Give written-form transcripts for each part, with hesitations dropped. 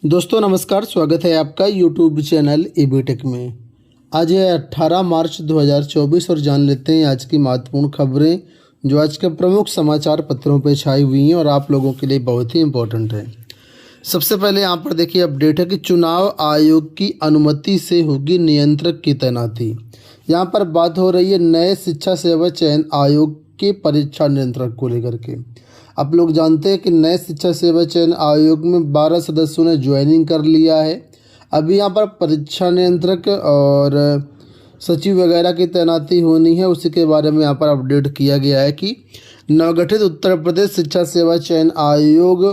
दोस्तों नमस्कार, स्वागत है आपका यूट्यूब चैनल एबीटेक में। आज है 18 मार्च 2024 और जान लेते हैं आज की महत्वपूर्ण खबरें जो आज के प्रमुख समाचार पत्रों पर छाई हुई हैं और आप लोगों के लिए बहुत ही इम्पोर्टेंट है। सबसे पहले यहाँ पर देखिए अपडेट है कि चुनाव आयोग की अनुमति से होगी नियंत्रक की तैनाती। यहाँ पर बात हो रही है नए शिक्षा सेवा चयन आयोग के परीक्षा नियंत्रक को लेकर के। आप लोग जानते हैं कि नए शिक्षा सेवा चयन आयोग में 12 सदस्यों ने ज्वाइनिंग कर लिया है। अभी यहाँ पर परीक्षा नियंत्रक और सचिव वगैरह की तैनाती होनी है, उसी के बारे में यहाँ पर अपडेट किया गया है कि नवगठित उत्तर प्रदेश शिक्षा सेवा चयन आयोग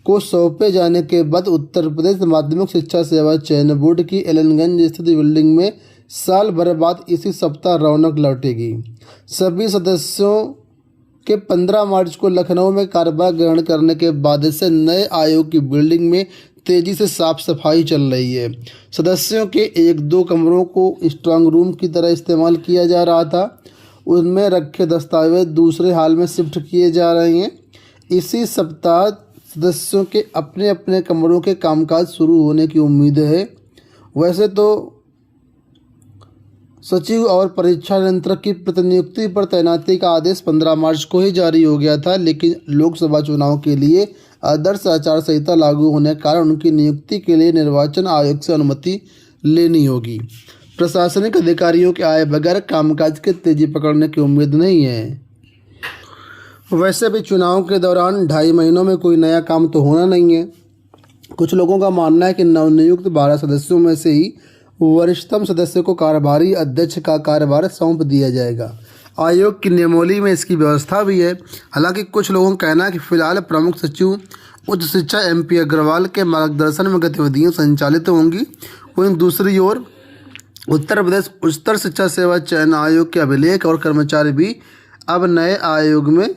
को सौंपे जाने के बाद उत्तर प्रदेश माध्यमिक शिक्षा सेवा चयन बोर्ड की एलनगंज स्थित बिल्डिंग में साल भर बाद इसी सप्ताह रौनक लौटेगी। सभी सदस्यों के 15 मार्च को लखनऊ में कार्यभार ग्रहण करने के बाद से नए आयोग की बिल्डिंग में तेजी से साफ सफाई चल रही है। सदस्यों के एक दो कमरों को स्ट्रांग रूम की तरह इस्तेमाल किया जा रहा था, उनमें रखे दस्तावेज दूसरे हाल में शिफ्ट किए जा रहे हैं। इसी सप्ताह सदस्यों के अपने अपने कमरों के कामकाज शुरू होने की उम्मीद है। वैसे तो सचिव और परीक्षा नियंत्रक की प्रतिनियुक्ति पर तैनाती का आदेश 15 मार्च को ही जारी हो गया था, लेकिन लोकसभा चुनाव के लिए आदर्श आचार संहिता लागू होने के कारण उनकी नियुक्ति के लिए निर्वाचन आयोग से अनुमति लेनी होगी। प्रशासनिक अधिकारियों के आए बगैर कामकाज की तेजी पकड़ने की उम्मीद नहीं है। वैसे भी चुनाव के दौरान 2.5 महीनों में कोई नया काम तो होना नहीं है। कुछ लोगों का मानना है कि नवनियुक्त 12 सदस्यों में से ही वरिष्ठतम सदस्य को कार्यकारी अध्यक्ष का कार्यभार सौंप दिया जाएगा। आयोग की नियमावली में इसकी व्यवस्था भी है। हालांकि कुछ लोगों का कहना है कि फिलहाल प्रमुख सचिव उच्च शिक्षा MP अग्रवाल के मार्गदर्शन में गतिविधियां संचालित होंगी। वहीं दूसरी ओर उत्तर प्रदेश उच्चतर शिक्षा सेवा चयन आयोग के अभिलेख और कर्मचारी भी अब नए आयोग में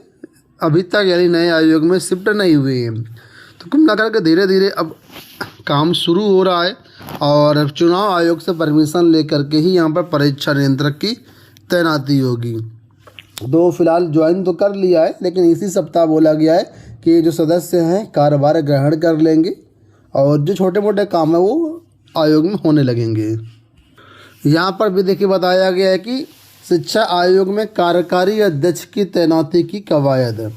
अभी तक यानी नए आयोग में शिफ्ट नहीं हुए हैं। तो कुल मिलाकर के धीरे धीरे अब काम शुरू हो रहा है और चुनाव आयोग से परमिशन लेकर के ही यहाँ पर परीक्षा नियंत्रक की तैनाती होगी। तो फिलहाल ज्वाइन तो कर लिया है, लेकिन इसी सप्ताह बोला गया है कि जो सदस्य हैं कार्यभार ग्रहण कर लेंगे और जो छोटे मोटे काम है वो आयोग में होने लगेंगे। यहाँ पर भी देखिए बताया गया है कि शिक्षा आयोग में कार्यकारी अध्यक्ष की तैनाती की कवायद है।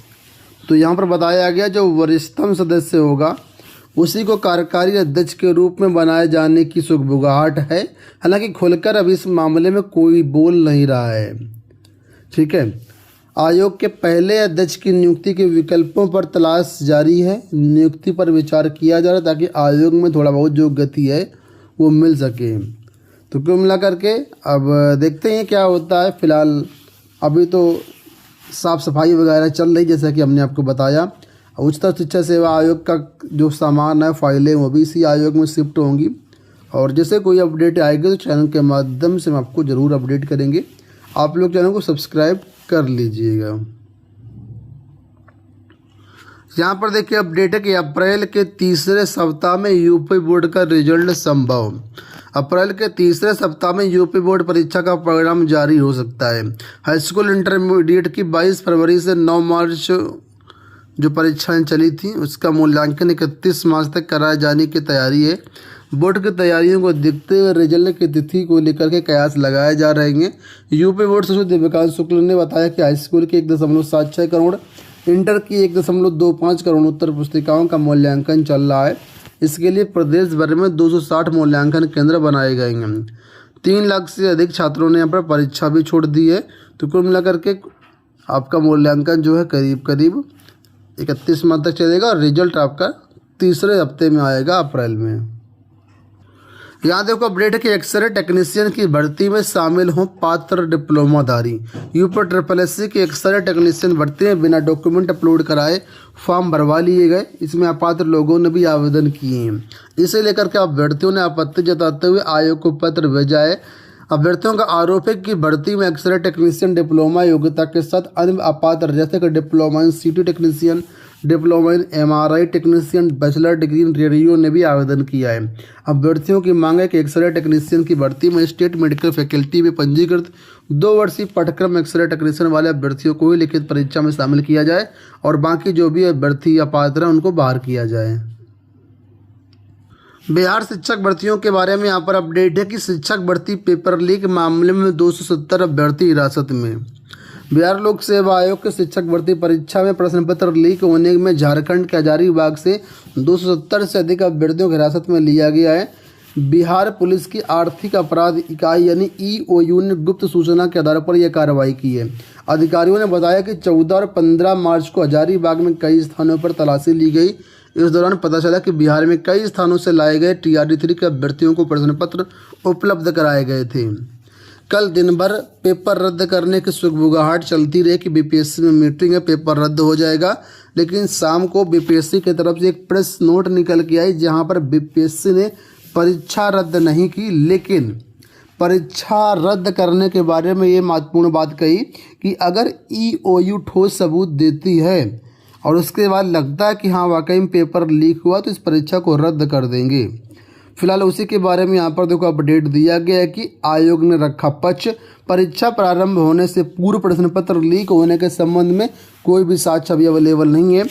तो यहाँ पर बताया गया जो वरिष्ठतम सदस्य होगा उसी को कार्यकारी अध्यक्ष के रूप में बनाए जाने की सुगबुगाहट है। हालांकि खुलकर अभी इस मामले में कोई बोल नहीं रहा है। ठीक है, आयोग के पहले अध्यक्ष की नियुक्ति के विकल्पों पर तलाश जारी है। नियुक्ति पर विचार किया जा रहा है ताकि आयोग में थोड़ा बहुत जो गति है वो मिल सके। तो कुल मिला करके अब देखते हैं क्या होता है। फिलहाल अभी तो साफ़ सफाई वगैरह चल रही, जैसा कि हमने आपको बताया। उच्चतर शिक्षा सेवा आयोग का जो सामान है, फाइलें, वो भी इसी आयोग में शिफ्ट होंगी। और जैसे कोई अपडेट आएगी तो चैनल के माध्यम से हम आपको ज़रूर अपडेट करेंगे। आप लोग चैनल को सब्सक्राइब कर लीजिएगा। यहाँ पर देखिए अपडेट है कि अप्रैल के तीसरे सप्ताह में यूपी बोर्ड का रिजल्ट संभव। अप्रैल के तीसरे सप्ताह में यूपी बोर्ड परीक्षा का परिणाम जारी हो सकता है। हाई स्कूल इंटरमीडिएट की 22 फरवरी से 9 मार्च जो परीक्षाएं चली थी उसका मूल्यांकन 31 मार्च तक कराए जाने की तैयारी है। बोर्ड की तैयारियों को देखते हुए रिजल्ट की तिथि को लेकर के कयास लगाए जा रहे हैं। यूपी बोर्ड सचिव दिव्यकांत शुक्ल ने बताया कि हाई स्कूल की 1.76 करोड़, इंटर की 1.25 करोड़ उत्तर पुस्तिकाओं का मूल्यांकन चल रहा है। इसके लिए प्रदेश भर में 260 मूल्यांकन केंद्र बनाए गए हैं। 3 लाख से अधिक छात्रों ने यहाँ पर परीक्षा भी छोड़ दी है। तो कुल मिलाकर के आपका मूल्यांकन जो है करीब 31 मार्च तक चलेगा और रिजल्ट आपका तीसरे हफ्ते में आएगा अप्रैल में। यहाँ देखो अपडेट है कि एक्सरे टेक्नीशियन की भर्ती में शामिल हों पात्र डिप्लोमाधारी। यूपी SSSC की एक्सरे टेक्नीशियन भर्ती में बिना डॉक्यूमेंट अपलोड कराए फॉर्म भरवा लिए गए। इसमें अपात्र लोगों ने भी आवेदन किए हैं। इसे लेकर के अभ्यर्थियों ने आपत्ति जताते हुए आयोग को पत्र भेजा है। अभ्यर्थियों का आरोप है कि भर्ती में एक्सरे टेक्नीशियन डिप्लोमा योग्यता के साथ अन्य अपात्र जैसे कि diploma in CT technician, diploma in MRI technician, bachelor degree in radio ने भी आवेदन किया है। अभ्यर्थियों की मांग है कि एक्सरे टेक्नीशियन की भर्ती में स्टेट मेडिकल फैकल्टी में पंजीकृत 2 वर्षीय पाठ्यक्रम एक्सरे टेक्नीशियन वाले अभ्यर्थियों को ही लिखित परीक्षा में शामिल किया जाए और बाकी जो भी अभ्यर्थी अपात्र हैं उनको बाहर किया जाए। बिहार शिक्षक भर्तियों के बारे में यहाँ पर अपडेट है कि शिक्षक भर्ती पेपर लीक मामले में 270 अभ्यर्थी हिरासत में। बिहार लोक सेवा आयोग के शिक्षक भर्ती परीक्षा में प्रश्न पत्र लीक होने में झारखंड के हजारीबाग से 270 से अधिक अभ्यर्थियों को हिरासत में लिया गया है। बिहार पुलिस की आर्थिक अपराध इकाई यानी EOU ने गुप्त सूचना के आधार पर यह कार्रवाई की है। अधिकारियों ने बताया कि 14 और 15 मार्च को हजारीबाग में कई स्थानों पर तलाशी ली गई। इस दौरान पता चला कि बिहार में कई स्थानों से लाए गए TRD3 के अभ्यर्थियों को प्रश्न पत्र उपलब्ध कराए गए थे। कल दिन भर पेपर रद्द करने की सुगबुगाहट चलती रही कि BPSC में मीटिंग है, पेपर रद्द हो जाएगा, लेकिन शाम को BPSC की तरफ से एक प्रेस नोट निकल के आई जहां पर BPSC ने परीक्षा रद्द नहीं की, लेकिन परीक्षा रद्द करने के बारे में ये महत्वपूर्ण बात कही कि अगर EOU ठोस सबूत देती है और उसके बाद लगता है कि हाँ वाकई में पेपर लीक हुआ तो इस परीक्षा को रद्द कर देंगे। फिलहाल उसी के बारे में यहाँ पर देखो अपडेट दिया गया है कि आयोग ने रखा पक्ष। परीक्षा प्रारंभ होने से पूर्व प्रश्न पत्र लीक होने के संबंध में कोई भी साक्ष्य अभी अवेलेबल नहीं है।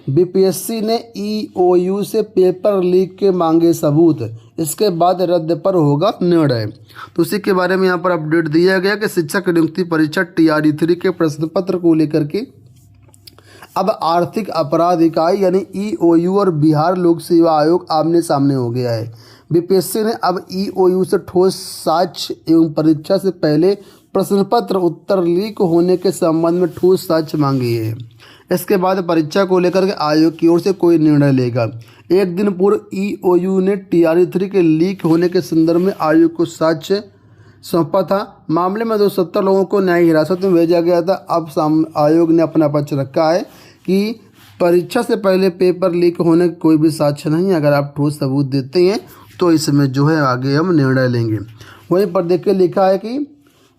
BPSC ने EOU से पेपर लीक के मांगे सबूत, इसके बाद रद्द पर होगा निर्णय। तो उसी के बारे में यहाँ पर अपडेट दिया गया कि शिक्षक नियुक्ति परीक्षा TRD3 के प्रश्न पत्र को लेकर के अब आर्थिक अपराध इकाई यानी EOU और बिहार लोक सेवा आयोग आमने सामने हो गया है। BPSC ने अब EOU से ठोस साक्ष्य एवं परीक्षा से पहले प्रश्न पत्र उत्तर लीक होने के संबंध में ठोस साक्ष्य मांगे हैं। इसके बाद परीक्षा को लेकर के आयोग की ओर से कोई निर्णय लेगा। एक दिन पूर्व EOU ने TRD3 के लीक होने के संदर्भ में आयोग को साक्ष्य सौंपा था। मामले में 270 लोगों को न्यायिक हिरासत में भेजा गया था। अब आयोग ने अपना पक्ष रखा है कि परीक्षा से पहले पेपर लीक होने का कोई भी साक्ष्य नहीं है। अगर आप ठोस सबूत देते हैं तो इसमें जो है आगे हम निर्णय लेंगे। वहीं पर देखिए लिखा है कि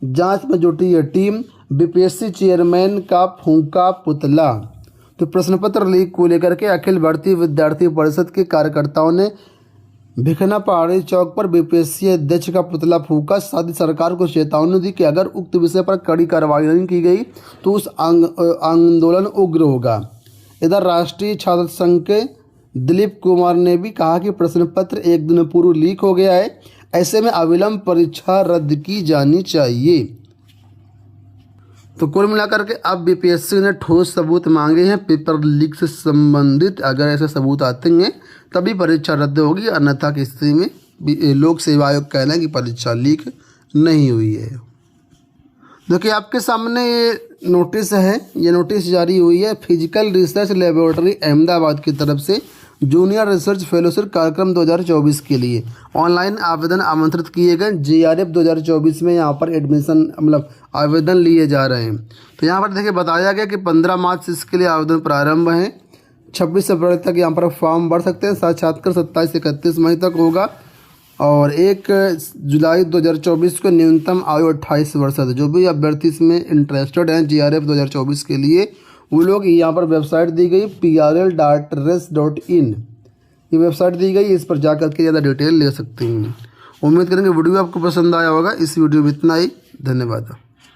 जांच में जुटी है टीम, BPSC चेयरमैन का फूंका पुतला। तो प्रश्न पत्र लीक को लेकर के अखिल भारतीय विद्यार्थी परिषद के कार्यकर्ताओं ने भिखना पहाड़ी चौक पर BPSC अध्यक्ष का पुतला फूंका। साथ ही सरकार को चेतावनी दी कि अगर उक्त विषय पर कड़ी कार्रवाई नहीं की गई तो उस आंदोलन उग्र होगा। इधर राष्ट्रीय छात्र संघ के दिलीप कुमार ने भी कहा कि प्रश्न पत्र एक दिन पूर्व लीक हो गया है, ऐसे में अविलंब परीक्षा रद्द की जानी चाहिए। तो कुल मिलाकर के अब BPSC ने ठोस सबूत मांगे हैं पेपर लीक से संबंधित। अगर ऐसे सबूत आते हैं तभी परीक्षा रद्द होगी, अन्यथा की स्थिति में लोक सेवा आयोग कहना है कि परीक्षा लीक नहीं हुई है। देखिए आपके सामने ये नोटिस है, ये नोटिस जारी हुई है फिजिकल रिसर्च लेबोरेटरी अहमदाबाद की तरफ से जूनियर रिसर्च फेलोशिप कार्यक्रम 2024 के लिए ऑनलाइन आवेदन आमंत्रित किए गए। JRF 2024 में यहाँ पर एडमिशन मतलब आवेदन लिए जा रहे हैं। तो यहाँ पर देखिए बताया गया कि 15 मार्च से इसके लिए आवेदन प्रारंभ है। 26 फरवरी तक यहाँ पर फॉर्म भर सकते हैं। साक्षात्कार 27 से 31 मई तक होगा और 1 जुलाई 2024 को न्यूनतम आयु 28 वर्ष है। जो भी अभ्यर्थी इसमें इंटरेस्टेड हैं JRF 2024 के लिए, वो लोग यहाँ पर वेबसाइट दी गई prl.res.in, ये वेबसाइट दी गई, इस पर जाकर के ज़्यादा डिटेल ले सकते हैं। उम्मीद करेंगे वीडियो आपको पसंद आया होगा। इस वीडियो में इतना ही, धन्यवाद।